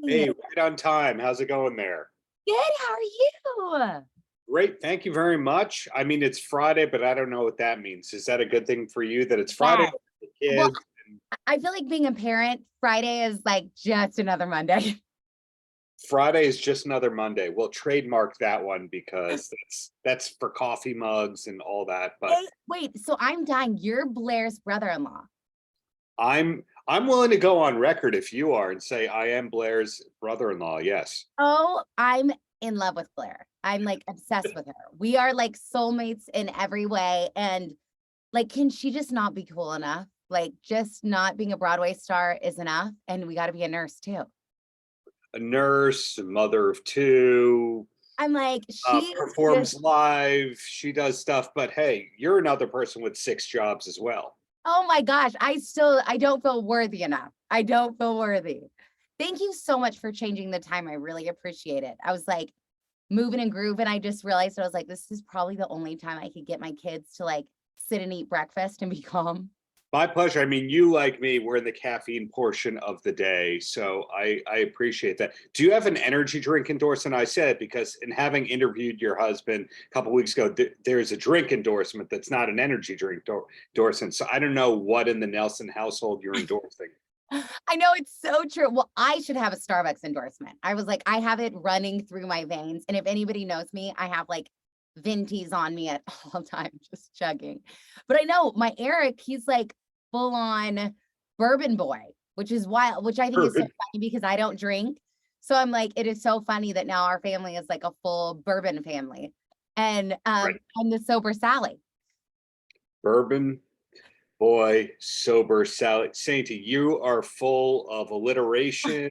Hey, right on time. How's it going there? Good. How are you? Great. Thank you very much. I mean, it's Friday, but I don't know what that means. Is that a good thing for you that it's Friday Yes. with the Well, kids? I feel like being a parent, Friday is like just another Monday. Friday is just another Monday. We'll trademark that one because that's for coffee mugs and all that. But Wait, so I'm dying. You're Blair's brother-in-law. I'm willing to go on record if you are and say I am Blair's brother-in-law. Yes. Oh, I'm in love with Blair. I'm like obsessed with her. We are like soulmates in every way. And like, can she just not be cool enough? Like, just not being a Broadway star is enough. And we got to be a nurse too. A nurse, a mother of two, I'm like, she performs just, live. She does stuff, but hey, you're another person with six jobs as well. oh my gosh, I don't feel worthy enough. I don't feel worthy. Thank you so much for changing the time. I really appreciate it. I was like moving and grooving. I just realized I was like, this is probably the only time I could get my kids to like sit and eat breakfast and be calm. My pleasure. I mean, you like me, we're in the caffeine portion of the day. So I appreciate that. Do you have an energy drink endorsement? I said, because in having interviewed your husband a couple of weeks ago, there's a drink endorsement that's not an energy drink endorsement. So I don't know what in the Nelsen household you're endorsing. I know it's so true. Well, I should have a Starbucks endorsement. I was like, I have it running through my veins. And if anybody knows me, I have like Vinties on me at all times, just chugging. But I know my Eric, he's like full on bourbon boy, which is wild, which I think is so funny because I don't drink. So I'm like, it is so funny that now our family is like a full bourbon family. And Right. I'm the sober Sally. Bourbon, boy, sober, Sally. Sainty, you are full of alliteration,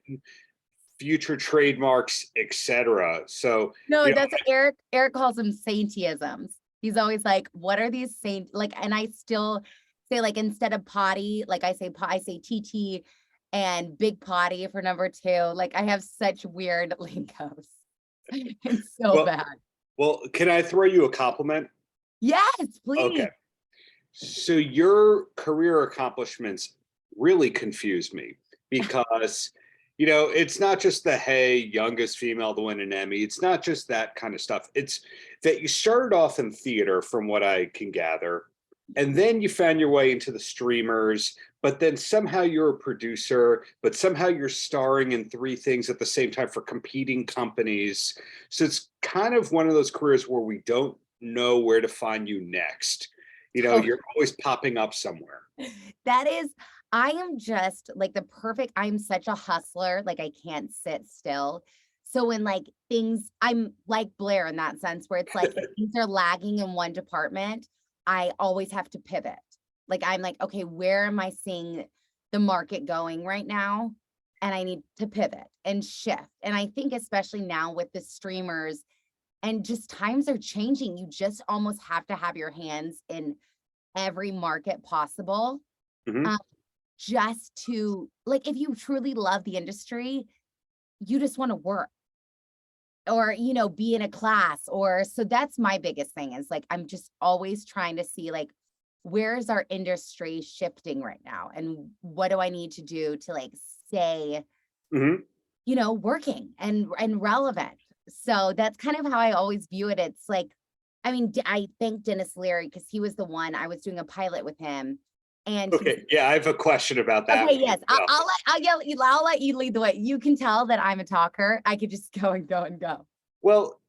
future trademarks, etc. So, No, you know, that's Eric calls them saintyisms. He's always like, what are these saint like? And I still say like instead of potty, like I say TT and big potty for number two. Like I have such weird lingos. It's so well, bad. well, can I throw you a compliment? Yes, please. Okay. So your career accomplishments really confuse me because, it's not just the hey, youngest female to win an Emmy. It's not just that kind of stuff. It's that you started off in theater, from what I can gather, and then you found your way into the streamers, but then somehow you're a producer, but somehow you're starring in three things at the same time for competing companies. So it's kind of one of those careers where we don't know where to find you next. You're always popping up somewhere. That is, I am just like I'm such a hustler. Like I can't sit still. So when like I'm like Blair in that sense, where it's like if things are lagging in one department, I always have to pivot. Like I'm like, okay, where am I seeing the market going right now? And I need to pivot and shift. And I think especially now with the streamers and just times are changing, you just almost have to have your hands in every market possible. Mhm. Just to like, if you truly love the industry, you just want to work or, be in a class or so that's my biggest thing is like, I'm just always trying to see like, where is our industry shifting right now? And what do I need to do to like stay, Mhm. working and relevant? So that's kind of how I always view it. It's like, I mean, I thank Dennis Leary because he was the one I was doing a pilot with him. And Okay. Yeah, I have a question about that okay, one yes, as well. I'll let you lead the way. You can tell that I'm a talker. I could just go and go and go. Well,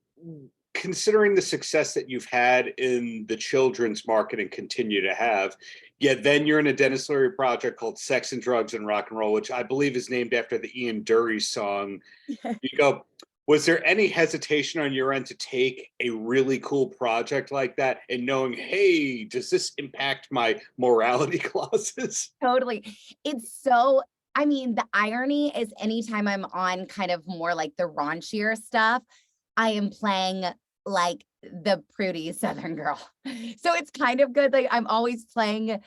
considering the success that you've had in the children's market and continue to have, yet then you're in a Dennis Leary project called Sex and Drugs and Rock and Roll, which I believe is named after the Ian Dury song. You go, was there any hesitation on your end to take a really cool project like that and knowing, hey, does this impact my morality clauses? Totally. It's so, I mean, the irony is anytime I'm on kind of more like the raunchier stuff, I am playing like the prudy Southern girl. So it's kind of good. Like I'm always playing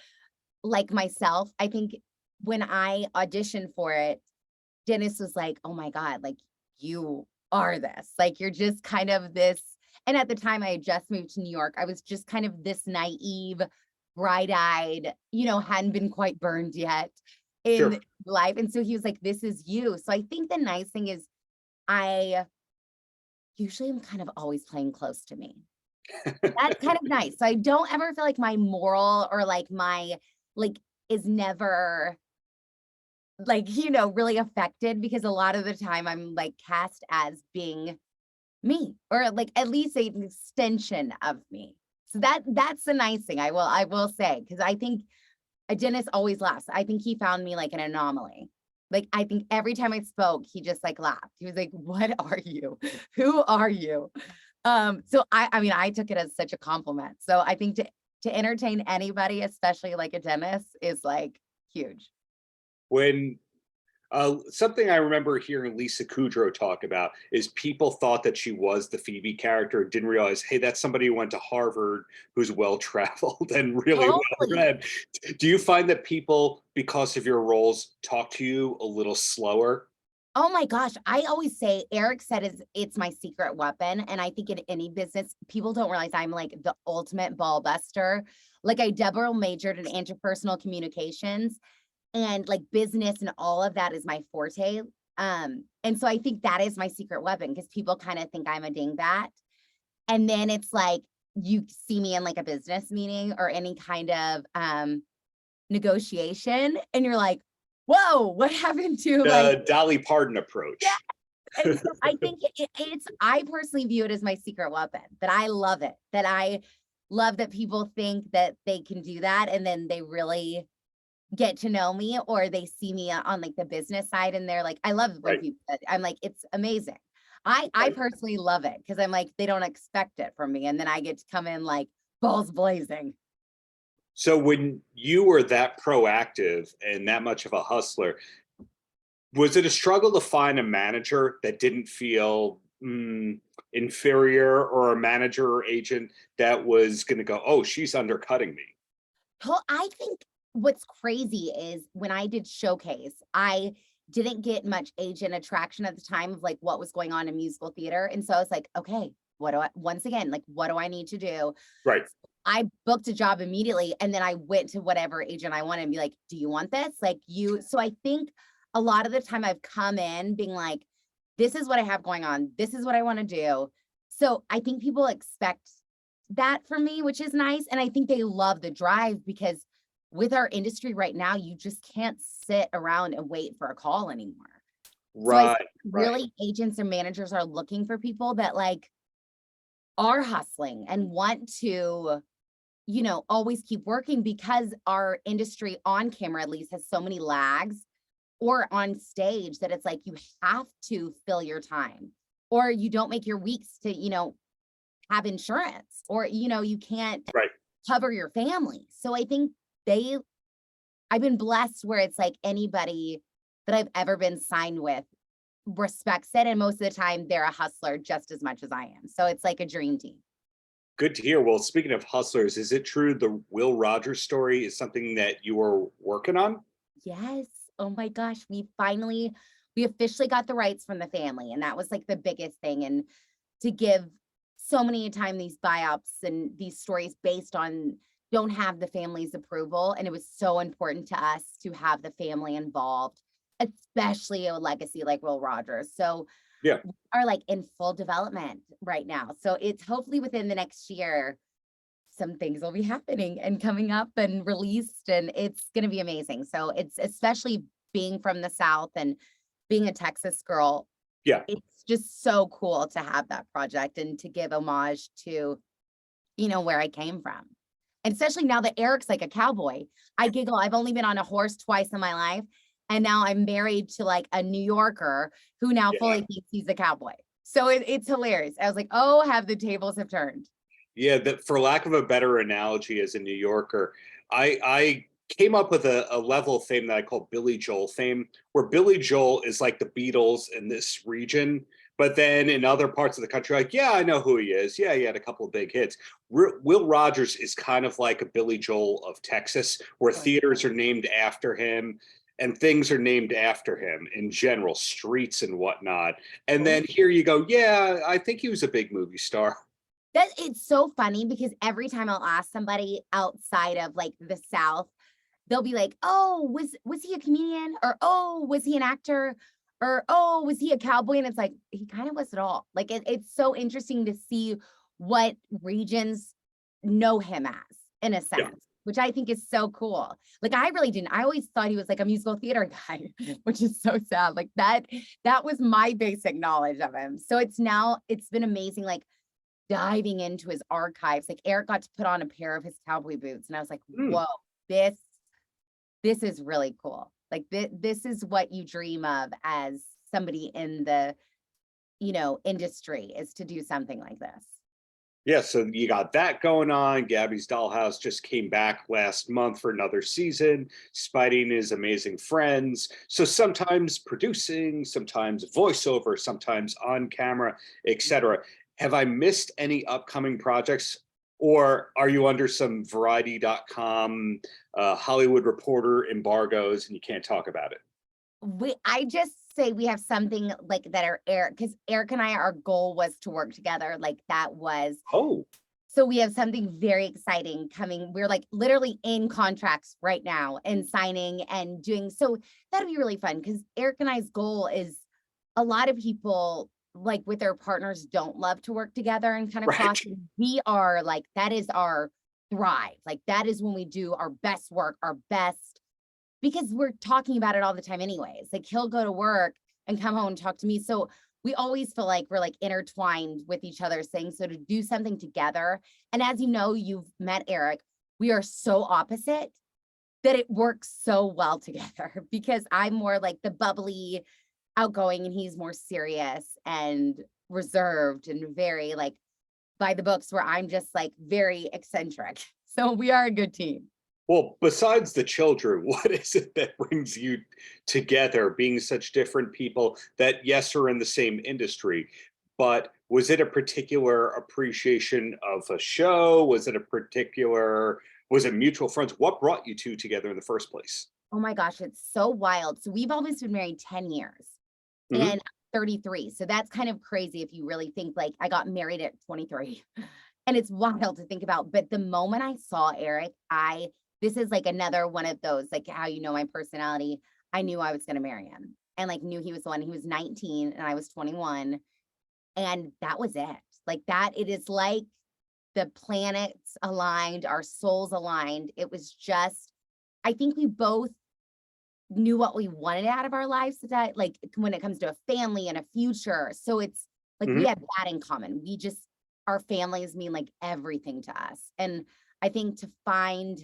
like myself. I think when I auditioned for it, Dennis was like, oh my God, like you are this. Like you're just kind of this. And at the time I had just moved to New York. I was just kind of this naive, bright-eyed, hadn't been quite burned yet. in Sure. life. And so he was like, this is you. So I think the nice thing is I usually am kind of always playing close to me. That's kind of nice. So I don't ever feel like my moral or like my like is never like, really affected because a lot of the time I'm like cast as being me or like at least an extension of me. So that's the nice thing I will say because I think Dennis always laughs. I think he found me like an anomaly. Like I think every time I spoke, he just like laughed. He was like, "What are you? Who are you?" So I mean, I took it as such a compliment. So I think to entertain anybody, especially like a Dennis, is like huge. When something I remember hearing Lisa Kudrow talk about is people thought that she was the Phoebe character, didn't realize, hey, that's somebody who went to Harvard who's well traveled and really well Totally. read. Do you find that people, because of your roles, talk to you a little slower? Oh my gosh. I always say Eric said it's my secret weapon. And I think in any business, people don't realize I'm like the ultimate ball buster. Like I double majored in interpersonal communications and like business and all of that is my forte. And so I think that is my secret weapon because people kind of think I'm a dingbat. And then it's like you see me in like a business meeting or any kind of negotiation, and you're like, whoa, what happened to like, The Dolly Parton yeah. approach. And so I think I personally view it as my secret weapon, that I love it, that I love that people think that they can do that. And then they really get to know me or they see me on like the business side and they're like, I love when Right, people, I'm like, it's amazing. I right. personally love it because I'm like, they don't expect it from me. And then I get to come in like balls blazing. So when you were that proactive and that much of a hustler, was it a struggle to find a manager that didn't feel inferior, or a manager or agent that was going to go, oh, she's undercutting me? Well, I think what's crazy is when I did Showcase, I didn't get much agent attraction at the time of like what was going on in musical theater. And so I was like, okay, once again, like, what do I need to do? Right, I booked a job immediately and then I went to whatever agent I wanted and be like, do you want this? Like so I think a lot of the time I've come in being like, this is what I have going on. This is what I want to do. So I think people expect that from me, which is nice. And I think they love the drive because with our industry right now, you just can't sit around and wait for a call anymore. So I think right, right. really agents and managers are looking for people that like are hustling and want to always keep working because our industry on camera at least has so many lags or on stage that it's like you have to fill your time or you don't make your weeks to, have insurance or, you can't Right. cover your family. So I think I've been blessed where it's like anybody that I've ever been signed with respects it. And most of the time they're a hustler just as much as I am. So it's like a dream team. Good to hear. Well, speaking of hustlers, is it true the Will Rogers story is something that you are working on? Yes. Oh my gosh. We officially got the rights from the family. And that was like the biggest thing. And to give so many time these biops and these stories based on don't have the family's approval. And it was so important to us to have the family involved, especially a legacy like Will Rogers. So Yeah. we are like in full development right now. So it's hopefully within the next year some things will be happening and coming up and released and it's going to be amazing. So it's especially being from the South and being a Texas girl, Yeah. it's just so cool to have that project and to give homage to, where I came from. And especially now that Eric's like a cowboy, I giggle. I've only been on a horse twice in my life. And now I'm married to like a New Yorker who now Yeah. fully thinks he's a cowboy. So it's hilarious. I was like, oh, have the tables have turned. Yeah, that, for lack of a better analogy, as a New Yorker, I came up with a level of fame that I call Billy Joel fame, where Billy Joel is like the Beatles in this region, but then in other parts of the country, like, yeah, I know who he is. Yeah, he had a couple of big hits. Will Rogers is kind of like a Billy Joel of Texas, where Right. theaters are named after him and things are named after him in general, streets and whatnot. And then here you go, yeah, I think he was a big movie star. It's so funny because every time I'll ask somebody outside of like the South, they'll be like, oh, was he a comedian? Or oh, was he an actor? Or oh, was he a cowboy? And it's like, he kind of was it all. Like it's so interesting to see what regions know him as, in a Yeah. sense, which I think is so cool. Like I really didn't. I always thought he was like a musical theater guy, which is so sad. Like that was my basic knowledge of him. So it's been amazing, like diving into his archives. Like Eric got to put on a pair of his cowboy boots, and I was like, Mm. whoa, this is really cool. Like this is what you dream of as somebody in the, industry, is to do something like this. Yeah, so you got that going on. Gabby's Dollhouse just came back last month for another season. Spidey and His Amazing Friends. So sometimes producing, sometimes voiceover, sometimes on camera, etc. Have I missed any upcoming projects, or are you under some Variety.com, Hollywood Reporter embargoes and you can't talk about it? I just say we have something like that are Eric, because Eric and I, our goal was to work together. Like that was, Oh, so we have something very exciting coming. We're like literally in contracts right now and signing and doing, so that'll be really fun, because Eric and I's goal is, a lot of people like with their partners don't love to work together and kind of right. cross. We are like, that is our thrive. Like that is when we do our best work, our best, because we're talking about it all the time anyways. Like he'll go to work and come home and talk to me. So we always feel like we're like intertwined with each other's things. So to do something together, and as you know, you've met Eric, we are so opposite that it works so well together, because I'm more like the bubbly, outgoing, and he's more serious and reserved and very like by the books, where I'm just like very eccentric. So we are a good team. Well, besides the children, what is it that brings you together, being such different people that, yes, are in the same industry? But was it a particular appreciation of a show? Was it mutual friends? What brought you two together in the first place? Oh my gosh, it's so wild. So we've always been married 10 years Mhm. and I'm 33. So that's kind of crazy if you really think, like I got married at 23. And it's wild to think about. But the moment I saw Eric, this is like another one of those, like how you know my personality. I knew I was going to marry him, and like knew he was the one. He was 19 and I was 21. And that was it. Like that, it is like the planets aligned, our souls aligned. It was just, I think we both knew what we wanted out of our lives, that like when it comes to a family and a future. So it's like we Mhm. have that in common. We just, our families mean like everything to us. And I think to find,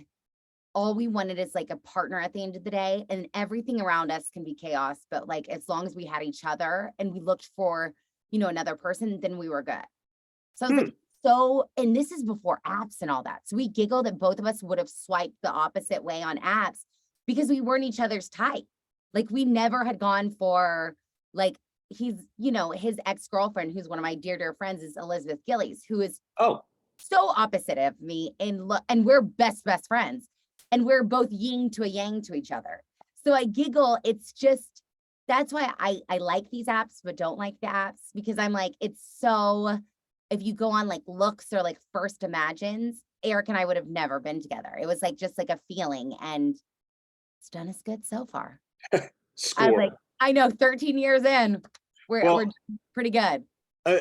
all we wanted is like a partner at the end of the day, and everything around us can be chaos, but like as long as we had each other and we looked for, another person, then we were good. So I was Hmm. like, and this is before apps and all that. So we giggle that both of us would have swiped the opposite way on apps, because we weren't each other's type. Like we never had gone for like, his ex-girlfriend, who's one of my dear, dear friends, is Elizabeth Gillies, who is Oh, so opposite of me and we're best friends, and we're both yin to a yang to each other. So I giggle. It's just, that's why I like these apps but don't like the apps, because I'm like, it's so, if you go on like looks or like first imagines, Eric and I would have never been together. It was like just like a feeling, and it's done us good so far. I was score. like, I know, 13 years in, we're Well, pretty good.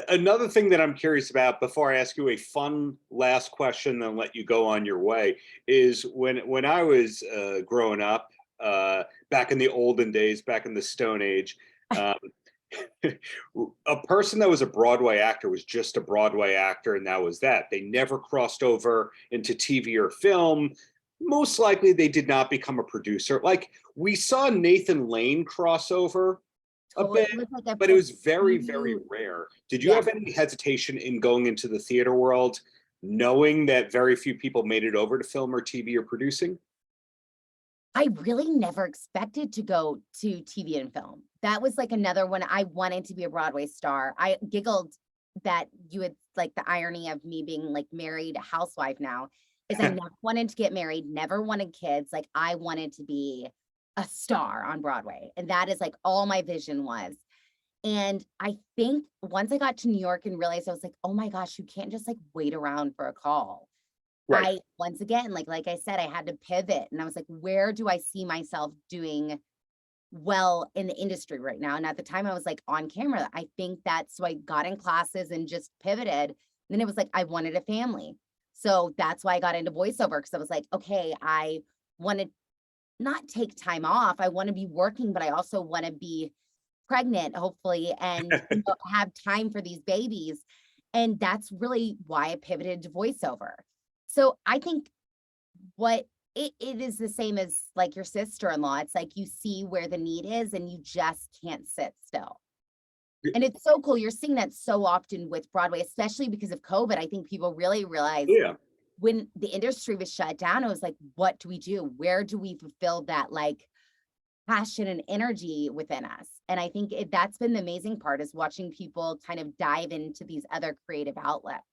another thing that I'm curious about before I ask you a fun last question, then let you go on your way, is when I was growing up, back in the olden days, back in the Stone Age, um, a person that was a Broadway actor was just a Broadway actor, and that was that. They never crossed over into TV or film. Most likely, they did not become a producer. Like we saw Nathan Lane crossover a Totally. bit, It was like but it was very, very preview. rare. Did you Yeah. have any hesitation in going into the theater world, knowing that very few people made it over to film or TV or producing? I really never expected to go to TV and film. That was like another one. I wanted to be a Broadway star. I giggled that you had like the irony of me being like married housewife now, is I never wanted to get married, never wanted kids. Like I wanted to be a star on Broadway. And that is like all my vision was. And I think once I got to New York and realized, I was like, oh my gosh, you can't just like wait around for a call. Right. I, once again, like I said, I had to pivot and I was like, where do I see myself doing well in the industry right now? And at the time I was like on camera. I think that's, so I got in classes and just pivoted. And then it was like, I wanted a family. So that's why I got into voiceover, because I was like, okay, I want to not take time off. I want to be working, but I also want to be pregnant, hopefully, and have time for these babies. And that's really why I pivoted to voiceover. So I think what it is the same as like your sister-in-law. It's like you see where the need is and you just can't sit still. And it's so cool. You're seeing that so often with Broadway, especially because of COVID. I think people really realize Yeah. when the industry was shut down, it was like, what do we do? Where do we fulfill that like passion and energy within us? And I think that's been the amazing part, is watching people kind of dive into these other creative outlets.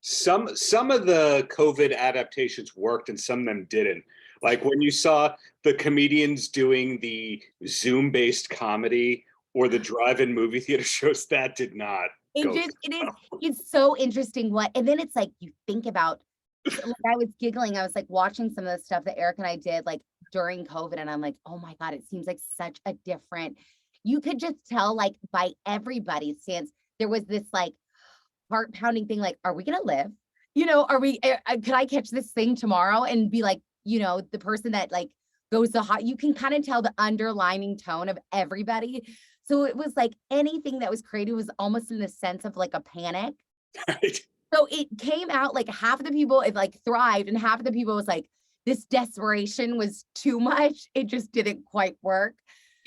Some of the COVID adaptations worked and some of them didn't. Like when you saw the comedians doing the Zoom-based comedy or the drive-in movie theater shows, that did not go. It's so interesting and then it's like you think about, like I was giggling, I was like watching some of the stuff that Eric and I did like during COVID, and I'm like, oh my God, it seems like such a different, you could just tell like by everybody's stance, there was this like heart pounding thing, like, are we gonna live? Are we, could I catch this thing tomorrow and be like, the person that like goes to hot, you can kind of tell the underlining tone of everybody. So it was like anything that was created was almost in the sense of like a panic. Right. So it came out like half of the people, it like thrived, and half of the people was like, this desperation was too much. It just didn't quite work.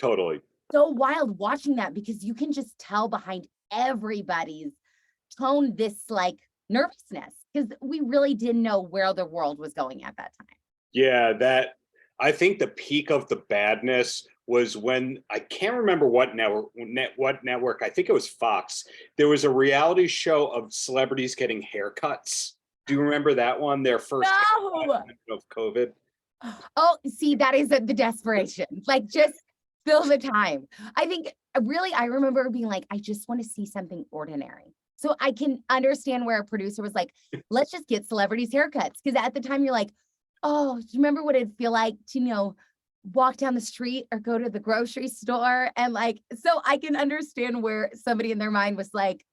Totally. So wild watching that, because you can just tell behind everybody's tone this like nervousness, because we really didn't know where the world was going at that time. Yeah, I think the peak of the badness was when, I can't remember what network, I think it was Fox. There was a reality show of celebrities getting haircuts. Do you remember that one? Their first No! of COVID. Oh, see, that is the desperation. Like, just fill the time. I think really, I remember being like, I just want to see something ordinary. So I can understand where a producer was like, let's just get celebrities haircuts. Because at the time you're like, oh, do you remember what it'd feel like to, walk down the street or go to the grocery store? And like, so I can understand where somebody in their mind was like,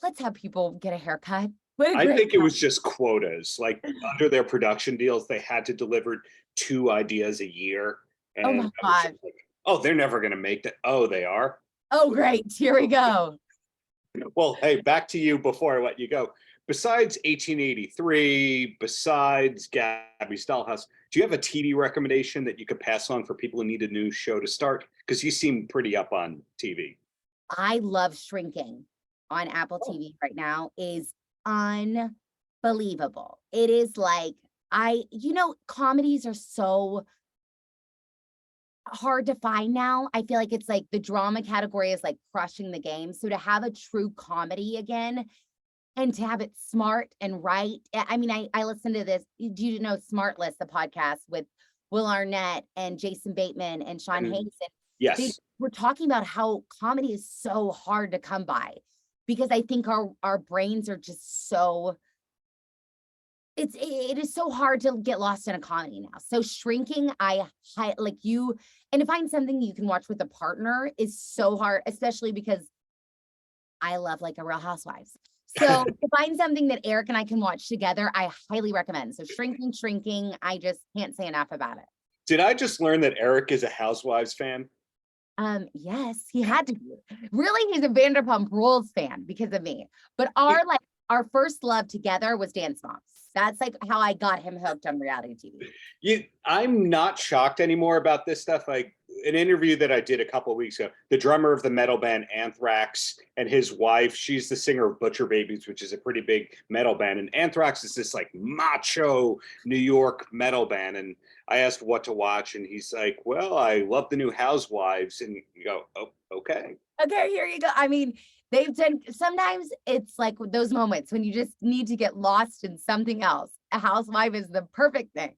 let's have people get a haircut. I think it was just quotas. Like under their production deals, they had to deliver 2 ideas a year. Oh And my God. like, oh, they're never going to make that. Oh, they are. Oh, great. Here we go. Well, hey, back to you before I let you go. Besides 1883, besides Gabby's Dollhouse, do you have a TV recommendation that you could pass on for people who need a new show to start? Because you seem pretty up on TV. I love Shrinking on Apple TV right now. Is unbelievable. It is like, comedies are so hard to find now. I feel like it's like the drama category is like crushing the game. So to have a true comedy again, and to have it smart and right. I mean, I listened to this. Do you know Smartless, the podcast with Will Arnett and Jason Bateman and Sean Hayes? Yes. They were talking about how comedy is so hard to come by, because I think our brains are just so, it is so hard to get lost in a comedy now. So Shrinking, and to find something you can watch with a partner is so hard, especially because I love like a Real Housewives. So to find something that Eric and I can watch together, I highly recommend. So Shrinking, I just can't say enough about it. Did I just learn that Eric is a Housewives fan? Yes, he had to be. Really, he's a Vanderpump Rules fan because of me. But our first love together was Dance Moms. That's like how I got him hooked on reality TV. I'm not shocked anymore about this stuff. Like an interview that I did a couple of weeks ago, the drummer of the metal band Anthrax and his wife, she's the singer of Butcher Babies, which is a pretty big metal band. And Anthrax is this like macho New York metal band. And I asked what to watch, and he's like, well, I love the new Housewives. And you go, oh, okay. Okay, here you go. I mean, they've done, sometimes it's like those moments when you just need to get lost in something else. A housewife is the perfect thing.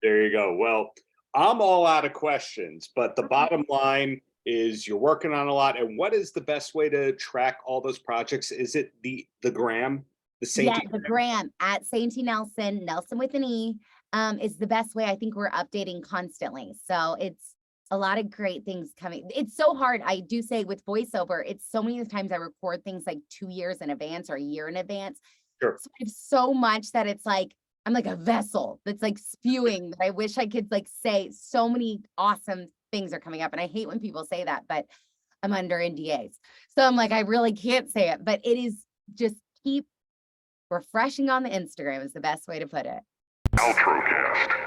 There you go. Well, I'm all out of questions, but the bottom line is you're working on a lot. And what is the best way to track all those projects? Is it the gram? The Yeah, Sainty. the gram at Sainty Nelsen, Nelsen with an E, is the best way. I think we're updating constantly. So it's a lot of great things coming. It's so hard. I do say with voiceover, it's so many times I record things like 2 years in advance or a year in advance. Sure. So I have so much that it's like, I'm like a vessel that's like spewing that I wish I could like say. So many awesome things are coming up. And I hate when people say that, but I'm under NDAs. So I'm like, I really can't say it, but it is just keep refreshing on the Instagram is the best way to put it. Paltrocast.